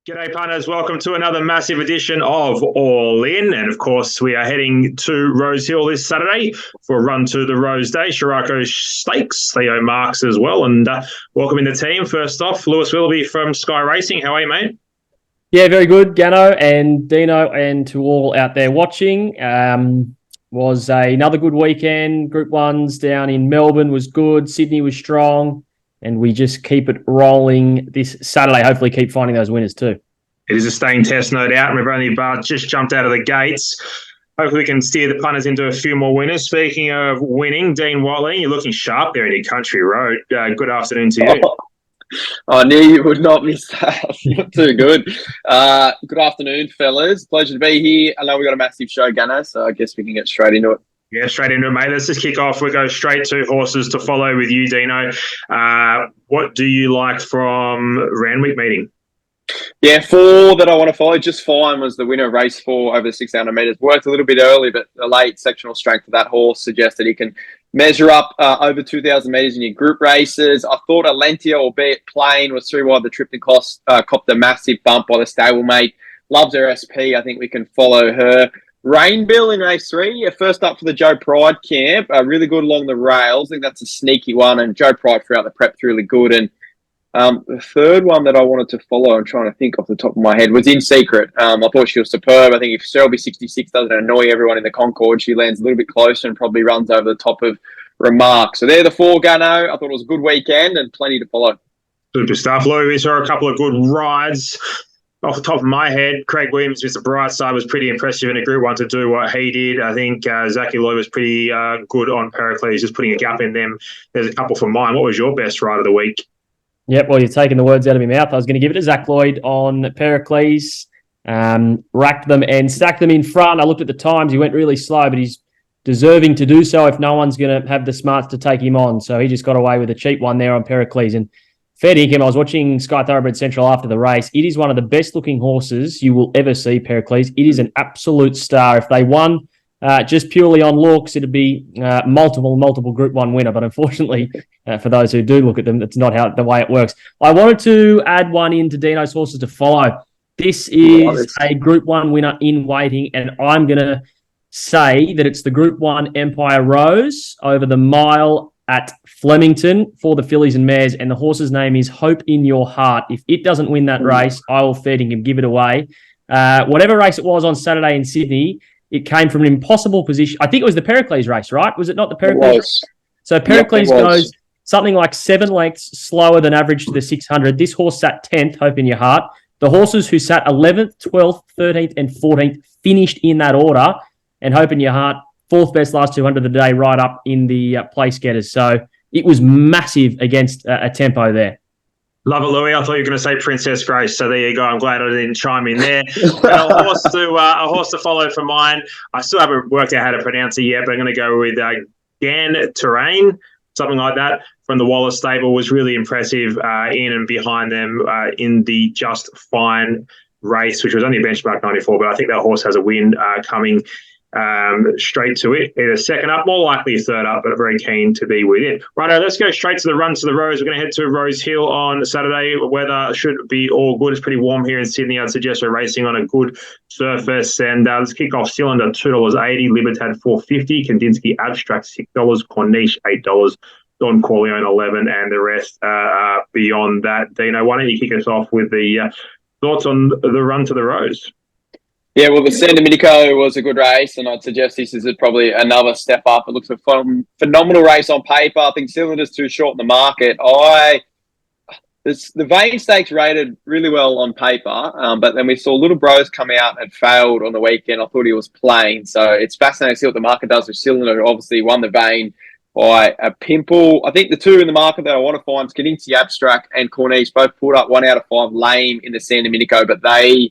G'day punters, welcome to another massive edition of All In, and of course we are heading to Rosehill this Saturday for a run to the Rose Day, Sheraco Stakes, Theo Marks as well, and welcoming the team. First off, Lewis Willoughby from Sky Racing, how are you, mate? Yeah, very good, Gannon and Dino, and to all out there watching. Was another good weekend. Group 1s down in Melbourne was good, Sydney was strong, and we just keep it rolling this Saturday. Hopefully keep finding those winners too. It is a staying test, no doubt, and we've only just jumped out of the gates. Hopefully we can steer the punters into a few more winners. Speaking of winning, Dean Watling, you're looking sharp there in your country road. Good afternoon to you. I knew you would not miss that. Not too good. Good afternoon, fellas. Pleasure to be here. I know we got a massive show, Gannon, so I guess we can get straight into it. Yeah, straight into it, mate. Let's just kick off. We'll go straight to horses to follow with you, Dino. What do you like from Randwick meeting? Yeah, 4 that I want to follow. Just Fine was the winner of race 4 over the 600 metres. Worked a little bit early, but the late sectional strength of that horse suggested he can measure up over 2,000 metres in your group races. I thought Alentia, albeit plain, was 3 wide. The Tripton copped a massive bump by the stablemate. Loves her SP. I think we can follow her. Rainbill in race 3, first up for the Joe Pride camp. Really good along the rails. I think that's a sneaky one. And Joe Pride throughout the prep's really good. And the third one that I wanted to follow, I'm trying to think off the top of my head, was In Secret. I thought she was superb. I think if Selby 66 doesn't annoy everyone in the Concord, she lands a little bit closer and probably runs over the top of Remark. So they're the 4, Gannon. I thought it was a good weekend and plenty to follow. Super stuff, Lou. We saw a couple of good rides. Off the top of my head, Craig Williams, Mr. Brightside, was pretty impressive in a Group 1 to do what he did. I think Zachy Lloyd was pretty good on Pericles, just putting a gap in them. There's a couple for mine. What was your best ride of the week? Yep, well, you're taking the words out of my mouth. I was going to give it to Zach Lloyd on Pericles. Racked them and stacked them in front. I looked at the times. He went really slow, but he's deserving to do so if no one's going to have the smarts to take him on. So he just got away with a cheap one there on Pericles. And fair dinkum, I was watching Sky Thoroughbred Central after the race. It is one of the best-looking horses you will ever see, Pericles. It is an absolute star. If they won just purely on looks, it'd be multiple Group 1 winner. But unfortunately, for those who do look at them, that's not the way it works. I wanted to add one into Dino's horses to follow. This is a Group 1 winner in waiting, and I'm going to say that it's the Group 1 Empire Rose over the mile at Flemington for the fillies and mares, and the horse's name is Hope in Your Heart. If it doesn't win that race, I will fair dinkum give it away. Whatever race it was on Saturday in Sydney, it came from an impossible position. I think it was the Pericles race, right? Was it not the Pericles race? So Pericles goes something like 7 lengths slower than average to the 600. This horse sat 10th, Hope in Your Heart. The horses who sat 11th, 12th, 13th, and 14th finished in that order, and Hope in Your Heart, 4th best last 200 of the day, right up in the place getters. So it was massive against a tempo there. Love it, Louis. I thought you were going to say Princess Grace, so there you go. I'm glad I didn't chime in there. a horse to follow for mine. I still haven't worked out how to pronounce it yet, but I'm going to go with Gannon, something like that, from the Wallace stable. Was really impressive in and behind them in the Just Fine race, which was only benchmark 94, but I think that horse has a win coming straight to it. Either second up, more likely third up, but very keen to be with it. Righto, let's go straight to the run to the Rose. We're going to head to Rosehill on Saturday. Weather should be all good. It's pretty warm here in Sydney. I'd suggest we're racing on a good surface. And let's kick off Cylinder, $2.80. Libertad, $4.50. Kandinsky Abstract, $6. Corniche, $8. Don Corleone, $11. And the rest beyond that. Dino, why don't you kick us off with the thoughts on the run to the Rose? Yeah, well, the San Domenico was a good race, and I'd suggest this is probably another step up. It looks a phenomenal race on paper. I think Cylinder's too short in the market. The Vane Stakes rated really well on paper, but then we saw Little Bros come out and failed on the weekend. I thought he was plain. So it's fascinating to see what the market does with Cylinder. Obviously won the Vane by a pimple. I think the 2 in the market that I want to find is Kandinsky Abstract and Corniche. Both pulled up 1 out of 5 lame in the San Domenico, but they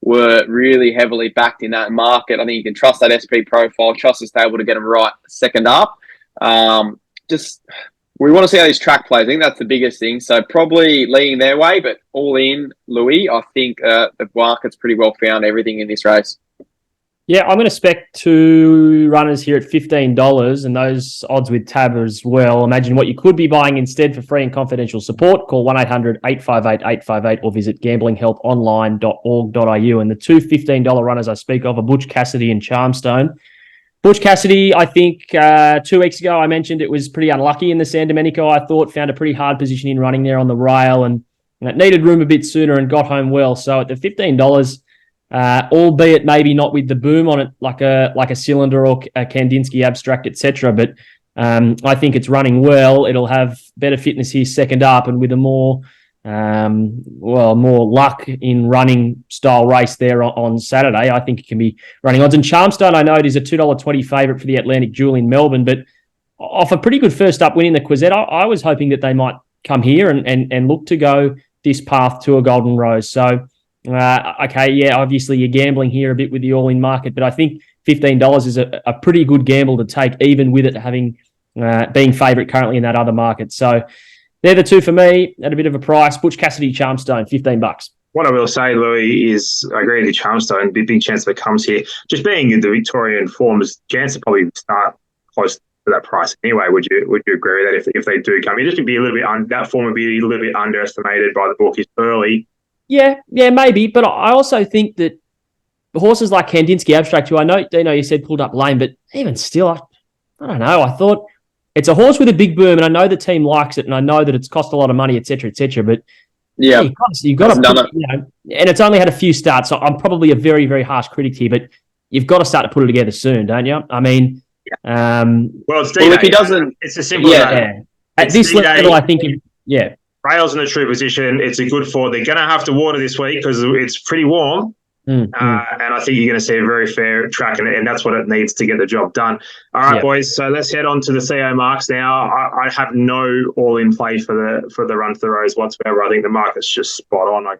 were really heavily backed in that market. I think you can trust that SP profile, trust the stable to get them right second up. We want to see how this track plays. I think that's the biggest thing. So probably leaning their way, but all in, Louis, I think the market's pretty well found everything in this race. Yeah, I'm going to spec 2 runners here at $15, and those odds with tab as well. Imagine what you could be buying instead for free and confidential support. Call 1-800-858-858 or visit gamblinghelponline.org.au. And the two $15 runners I speak of are Butch Cassidy and Charmstone. Butch Cassidy, I think 2 weeks ago I mentioned it was pretty unlucky in the San Domenico. I thought found a pretty hard position in running there on the rail and it needed room a bit sooner and got home well. So at the $15, albeit maybe not with the boom on it like a Cylinder or a Kandinsky Abstract, etc. But I think it's running well. It'll have better fitness here second up, and with a more luck in running style race there on Saturday, I think it can be running odds. And Charmstone, I know it is a $2.20 favourite for the Atlantic Jewel in Melbourne, but off a pretty good first up win in the Quezette, I was hoping that they might come here and look to go this path to a Golden Rose. So, obviously you're gambling here a bit with the all-in market, but I think $15 is a pretty good gamble to take, even with it having being favourite currently in that other market. So they're the two for me at a bit of a price. Butch Cassidy, Charmstone, $15. What I will say, Louis, is I agree with Charmstone. Big chance that it comes here. Just being in the Victorian forms, chance to probably start close to that price anyway. Would you agree with that if they do come? It just would be a little bit that form would be a little bit underestimated by the bookies early. Yeah, maybe. But I also think that horses like Kandinsky Abstract, who I know, Dino, you said pulled up lame, but even still, I don't know. I thought it's a horse with a big boom, and I know the team likes it, and I know that it's cost a lot of money, etc., but yeah, you've got to, and it's only had a few starts, so I'm probably a very, very harsh critic here, but you've got to start to put it together soon, don't you? I mean, it's D-Day. If he doesn't, it's as simple as that. At this level, I think, Rails in the true position. It's a good forward. They're going to have to water this week because it's pretty warm. And I think you're going to see a very fair track, and that's what it needs to get the job done. All right, boys. So let's head on to the Theo Marks now. I have no all-in play for the run to the Rose whatsoever. I think the market's just spot on. I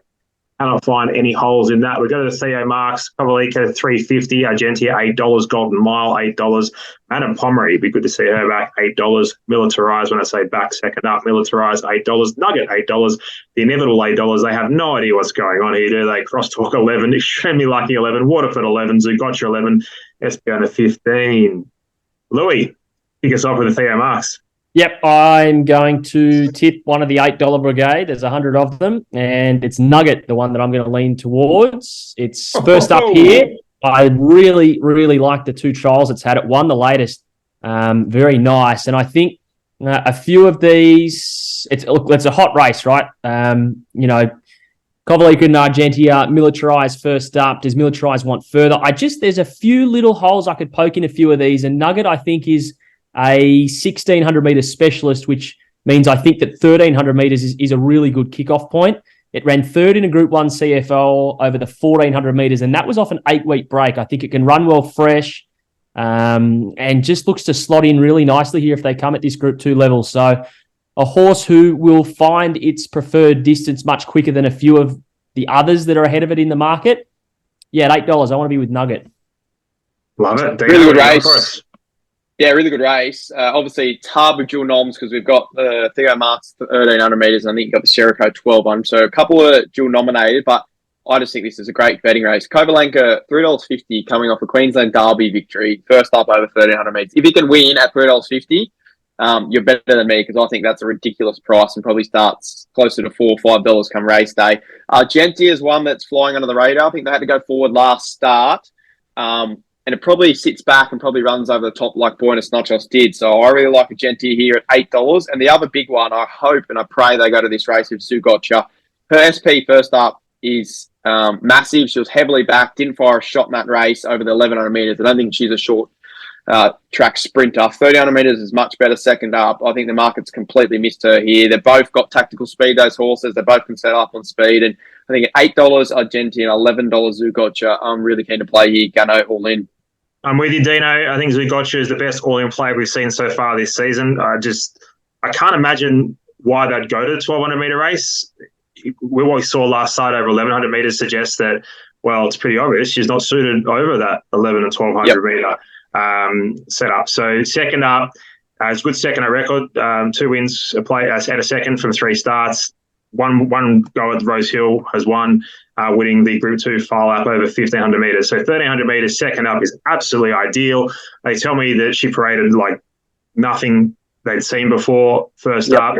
cannot find any holes in that. We go to the Theo Marks, probably get a $3.50. Argentia $8. Golden Mile $8. Madam Pomeroy, be good to see her back $8. Militarized, when I say back second up, Militarized $8. Nugget $8. The Inevitable $8. They have no idea what's going on here, do they? Crosstalk 11, Extremely Lucky 11, Waterford 11, Zugotcha 11, Espiona 15. Louis, kick us off with the Theo Marks. Yep, I'm going to tip one of the $8 brigade. There's 100 of them, and it's Nugget, the one that I'm going to lean towards. It's first up here. I really, really like the 2 trials it's had. It won the latest. Very nice. And I think a few of these, it's a hot race, right? Kovalik and Argentia, Militarized first up. Does Militarized want further? There's a few little holes I could poke in a few of these, and Nugget, I think, is a 1,600 metre specialist, which means I think that 1,300 metres is a really good kickoff point. It ran third in a Group 1 CFL over the 1,400 metres, and that was off an 8-week break. I think it can run well fresh and just looks to slot in really nicely here if they come at this Group 2 level. So a horse who will find its preferred distance much quicker than a few of the others that are ahead of it in the market. Yeah, at $8, I want to be with Nugget. Love it. Really good race. Yeah, really good race. Obviously, it's hard with dual noms because we've got the Theo Marks 1,300 metres, and I think you've got the Sheraco 12 So a couple of dual nominated, but I just think this is a great betting race. Kovalenka, $3.50 coming off a Queensland Derby victory, first up over 1,300 metres. If he can win at $3.50, you're better than me because I think that's a ridiculous price and probably starts closer to $4 or $5 come race day. Argentia is one that's flying under the radar. I think they had to go forward last start. And it probably sits back and probably runs over the top like Buenos Noches did. So I really like Argentia here at $8. And the other big one, I hope and I pray they go to this race with Zugotcha. Her SP first up is massive. She was heavily backed, didn't fire a shot in that race over the 1,100 metres. I don't think she's a short track sprinter. 1,300 metres is much better second up. I think the market's completely missed her here. They've both got tactical speed, those horses. They both can set up on speed. And I think at $8 Argentia and $11 Zugotcha, I'm really keen to play here. Gannon all in. I'm with you, Dino. I think Zugotcha is the best all-in play we've seen so far this season. I can't imagine why they'd go to the 1,200 metre race. What we saw last start over 1,100 metres suggests that, well, it's pretty obvious she's not suited over that 1,100 and 1,200 metre setup. So second up, it's good second up record. 2 wins, at a second from 3 starts. one go at Rosehill has won, winning the Group 2 file up over 1,500 metres. So 1,300 metres second up is absolutely ideal. They tell me that she paraded like nothing they'd seen before first up,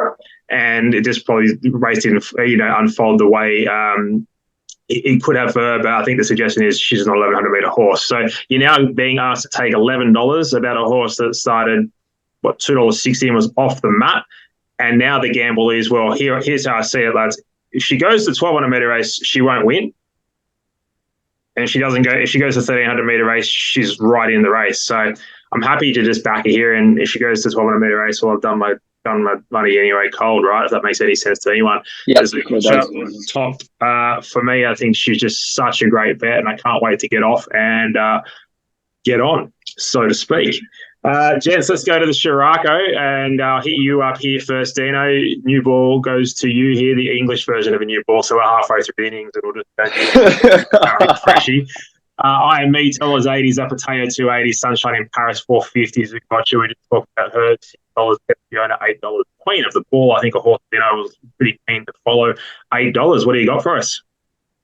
and it just probably race didn't unfold the way it could have her, but I think the suggestion is she's an 1,100 metre horse. So you're now being asked to take $11 about a horse that started, $2.60 and was off the mat. And now the gamble is, well, here's how I see it, lads. If she goes to 1,200 metre race, she won't win. And if she goes to 1,300 metre race, she's right in the race. So I'm happy to just back it here. And if she goes to 1,200 metre race, well, I've done my money anyway cold, right? If that makes any sense to anyone. Yeah, top for me, I think she's just such a great bet, and I can't wait to get off and get on, so to speak. Gents, let's go to the Sheraco, and I'll hit you up here first, Dino. New ball goes to you here, the English version of a new ball. So we're halfway through the innings, and we'll just go freshy. IME, $80, Zapateo $280, Sunshine in Paris $450. We got you. We just talked about her $6, Fiona $8. Queen of the ball, I think a horse I was pretty keen to follow. $8. What do you got for us?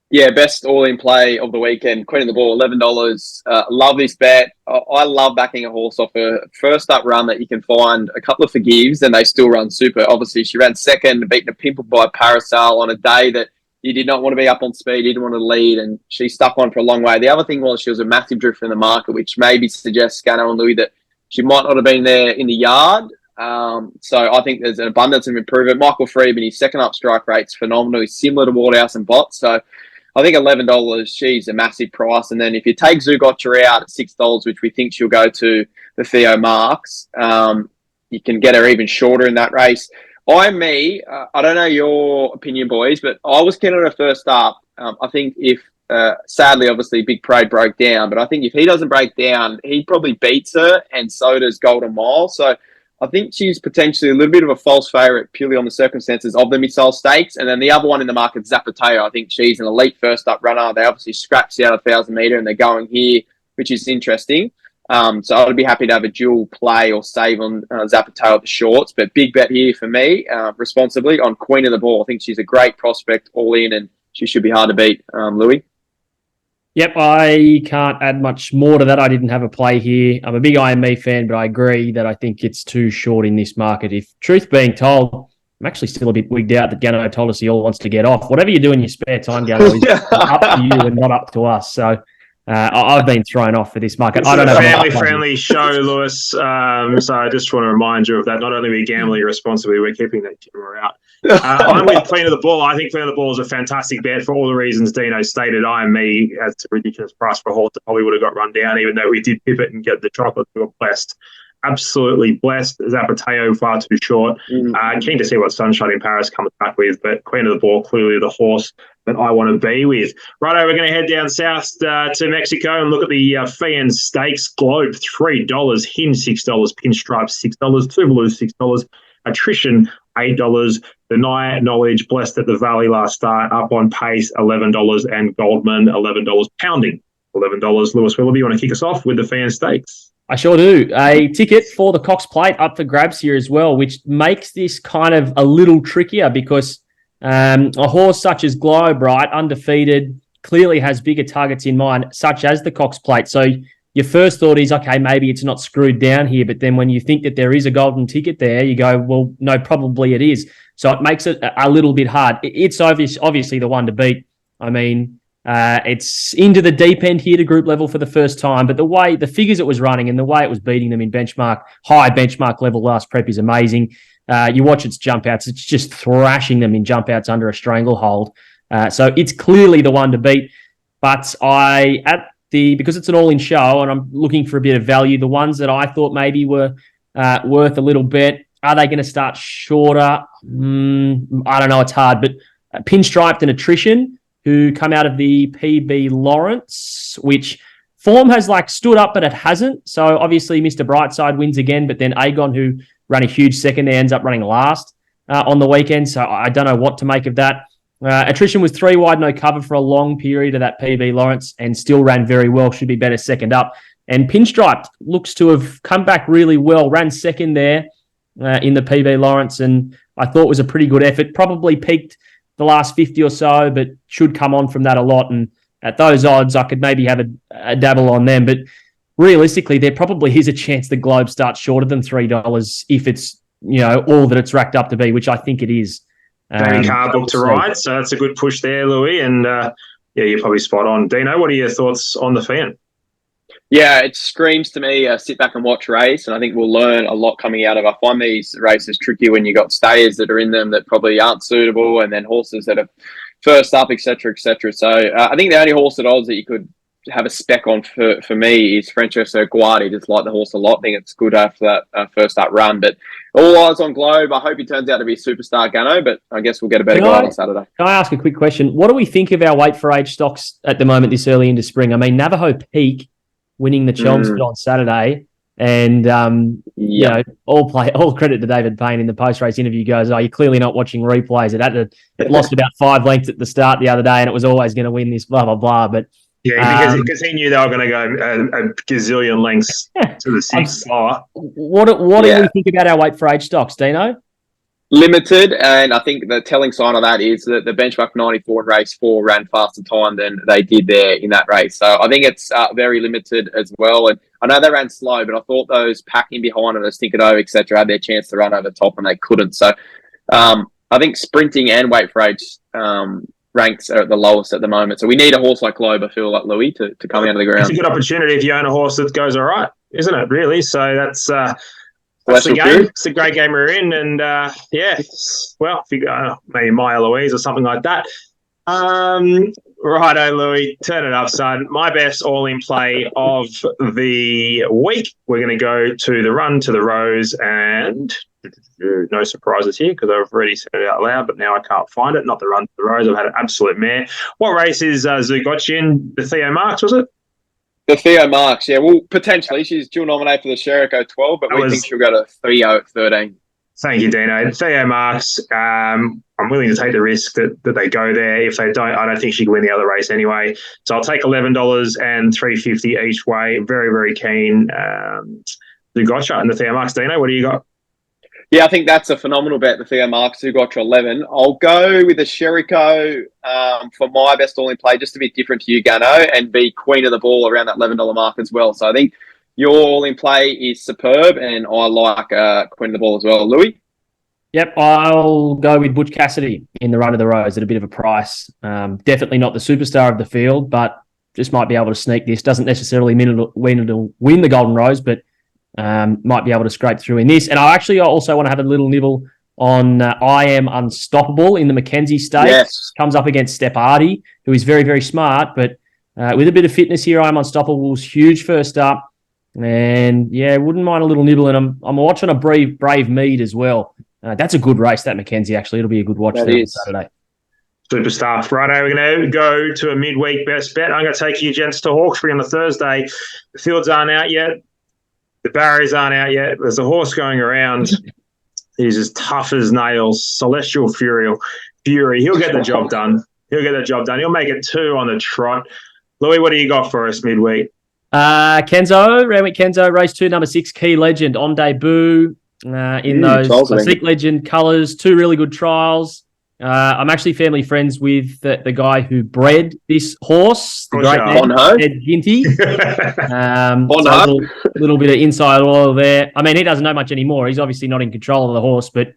Yeah, best all-in play of the weekend. Queen of the ball, $11. Love this bet. I love backing a horse off a first-up run that you can find a couple of forgives, and they still run super. Obviously, she ran second, beaten a pimple by Parasol on a day that you did not want to be up on speed, you didn't want to lead, and she stuck on for a long way. The other thing was she was a massive drifter in the market, which maybe suggests, Gannon and Louis, that she might not have been there in the yard. So I think there's an abundance of improvement. Michael Freeman, his second up strike rate's phenomenal. He's similar to Waterhouse and Bott. So I think $11, she's a massive price. And then if you take Zugotcha out at $6, which we think she'll go to the Theo Marks, you can get her even shorter in that race. I don't know your opinion, boys, but I was keen on her first up. I think if, sadly, obviously, Big Parade broke down, but I think if he doesn't break down, he probably beats her, and so does Golden Mile. So I think she's potentially a little bit of a false favourite purely on the circumstances of the Mid-Soul Stakes. And then the other one in the market, Zapateo. I think she's an elite first up runner. They obviously scratched out 1,000 metre and they're going here, which is interesting. So I'd be happy to have a dual play or save on Zapateo at the shorts. But big bet here for me, responsibly, on Queen of the Ball. I think she's a great prospect all in, and she should be hard to beat. Louis? Yep, I can't add much more to that. I didn't have a play here. I'm a big IME fan, but I agree that I think it's too short in this market. If truth being told, I'm actually still a bit wigged out that Gannon told us he all wants to get off. Whatever you do in your spare time, Gannon, is up to you and not up to us. So I've been thrown off for this market. I don't know. It's a family-friendly show, Lewis. So I just want to remind you of that. Not only are we gambling responsibly, we're keeping that camera out. I'm with Queen of the Ball. I think Queen of the Ball is a fantastic bet for all the reasons Dino stated. IME at a ridiculous price for a horse that probably would have got run down, even though we did pivot and get the chocolate. We were blessed. Absolutely blessed. Zapateo far too short. Keen to see what Sunshine in Paris comes back with, but Queen of the Ball, clearly the horse that I want to be with. Righto, we're going to head down south to Mexico and look at the Fian Stakes. Globe, $3. Hinge, $6. Pinstripe, $6. Two Blues, $6. Attrition, $8. Deny Knowledge, Blessed at the Valley last start, up on pace, $11. And Goldman, $11. Pounding, $11. Lewis Willoughby, you want to kick us off with the Fian Stakes? I sure do. A ticket for the Cox Plate up for grabs here as well, which makes this kind of a little trickier because a horse such as Globe, right, undefeated, clearly has bigger targets in mind, such as the Cox Plate. So your first thought is, okay, maybe it's not screwed down here, but then when you think that there is a golden ticket there, you go, well, no, probably it is. So it makes it a little bit hard. It's obviously the one to beat. I mean, it's into the deep end here to group level for the first time, but the figures it was running and the way it was beating them in high benchmark level last prep is amazing. You watch its jump outs, it's just thrashing them in jump outs under a stranglehold. So it's clearly the one to beat, but because it's an all-in show and I'm looking for a bit of value, the ones that I thought maybe were worth a little bit, are they going to start shorter? I don't know, it's hard, but Pinstriped and Attrition, who come out of the PB Lawrence, which form has stood up, but it hasn't. So obviously Mr. Brightside wins again, but then Aegon, who ran a huge second there, ends up running last on the weekend. So I don't know what to make of that. Attrition was 3 wide, no cover for a long period of that PB Lawrence and still ran very well, should be better second up. And Pinstriped looks to have come back really well, ran second there in the PB Lawrence, and I thought was a pretty good effort. Probably peaked the last 50 or so, but should come on from that a lot. And at those odds, I could maybe have a dabble on them. But realistically, there probably is a chance the Globe starts shorter than $3 if it's, all that it's racked up to be, which I think it is. Jamie Carr booked to ride, so that's a good push there, Louis. And you're probably spot on. Dino, what are your thoughts on the fan? Yeah, it screams to me sit back and watch race, and I think we'll learn a lot coming out of it. I find these races tricky when you got stayers that are in them that probably aren't suitable, and then horses that are first up, etc., etc. So I think the only horse at odds that you could have a spec on for me is Francesco Guardi. Just like the horse a lot. I think it's good after that first up run. But all eyes on Globe. I hope he turns out to be a superstar, Gannon, but I guess we'll get a better guide on Saturday. Can I ask a quick question? What do we think of our weight for age stocks at the moment this early into spring? I mean, Navajo Peak winning the Chelmsford on Saturday, and all credit to David Payne in the post-race interview goes, you're clearly not watching replays. It lost about 5 lengths at the start the other day, and it was always going to win this, blah, blah, blah. But because he knew they were going to go a gazillion lengths to the 6th slower. What do we think about our weight for age stocks, Dino? Limited, and I think the telling sign of that is that the benchmark 94 in race 4 ran faster time than they did there in that race. So I think it's very limited as well. And I know they ran slow, but I thought those packing behind them, Think It Over, etc., had their chance to run over the top, and they couldn't. So I think sprinting and weight for age ranks are at the lowest at the moment. So we need a horse like Globe, I feel like, Louis, to come out of the ground. It's a good opportunity if you own a horse that goes all right, isn't it, really? So that's the game. It's a great game we're in. And, if you go maybe Maya Louise or something like that. Righto, Louis, turn it up, son. My best all-in play of the week. We're going to go to the Run to the Rose, and no surprises here because I've already said it out loud, but now I can't find it. Not the Run to the Rose. I've had an absolute mare. What race is Zugotchin? The Theo Marks, was it? The Theo Marks, yeah. Well, potentially. She's dual nominated for the Sheraco 12, but we think she'll go to 3-0 at 13. Thank you, Dino. Theo Marks, I'm willing to take the risk that they go there. If they don't, I don't think she can win the other race anyway. So I'll take $11 and $3.50 each way. Very, very keen. Zugotcha and the Theo Marks. Dino, what do you got? Yeah, I think that's a phenomenal bet, the Theo Marks, who got to 11. I'll go with the Sheraco for my best all-in play, just a bit different to you, Gano, and be queen of the ball around that $11 mark as well. So I think your all-in play is superb, and I like queen of the ball as well. Louis? Yep, I'll go with Butch Cassidy in the Run of the Rose at a bit of a price. Definitely not the superstar of the field, but just might be able to sneak this. Doesn't necessarily mean it'll win the Golden Rose, but might be able to scrape through in this. And I also want to have a little nibble on I Am Unstoppable in the Mackenzie Stakes. Yes. Comes up against Step Hardy, who is very, very smart, but with a bit of fitness here, I Am Unstoppable was huge first up. And wouldn't mind a little nibble. And I'm watching a Brave Mead as well. That's a good race, that Mackenzie, actually. It'll be a good watch there on Saturday. Super stuff. Righto, we're going to go to a midweek best bet. I'm going to take you, gents, to Hawkesbury on the Thursday. The fields aren't out yet. The barriers aren't out yet. There's a horse going around. He's as tough as nails. Celestial Fury. He'll get the job done. He'll make it 2 on the trot. Louis, what do you got for us midweek? Randwick Kenzo, race 2, number 6, Key Legend on debut in those classic legend colours. 2 really good trials. I'm actually family friends with the guy who bred this horse, the great man, Ed Ginty. So a little bit of inside oil there. I mean, he doesn't know much anymore. He's obviously not in control of the horse, but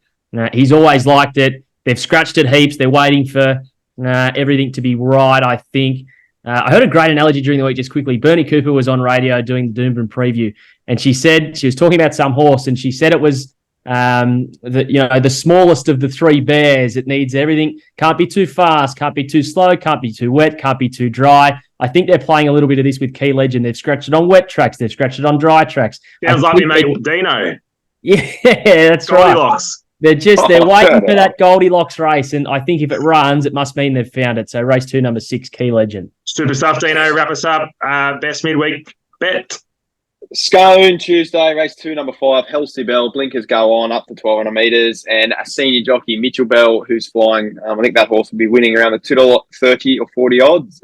he's always liked it. They've scratched it heaps. They're waiting for everything to be right, I think. I heard a great analogy during the week, just quickly. Bernie Cooper was on radio doing the Doomben preview, and she was talking about some horse, and she said it was the smallest of the 3 bears. It needs everything. Can't be too fast, can't be too slow, can't be too wet, can't be too dry. I think they're playing a little bit of this with Key Legend. They've scratched it on wet tracks. They've scratched it on dry tracks. Sounds like we made Dino. Yeah, that's Goldilocks. Right. They're waiting for that Goldilocks race, and I think if it runs, it must mean they've found it. So race 2, number 6, Key Legend. Super stuff, Dino. Wrap us up. Best midweek bet. Scone Tuesday, race 2, number 5, Halsey Bell. Blinkers go on up to 1,200 metres, and a senior jockey, Mitchell Bell, who's flying. I think that horse will be winning around the $2.30 or 40 odds.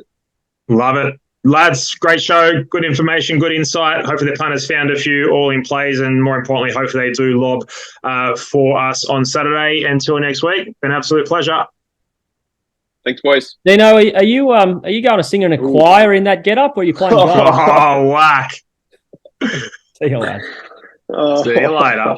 Love it. Lads, great show, good information, good insight. Hopefully the punters found a few all-in plays, and more importantly, hopefully they do lob for us on Saturday. Until next week, an absolute pleasure. Thanks, boys. Dino, are you going to sing in a choir in that get-up, or are you playing golf? Oh, whack. See you later. See you later.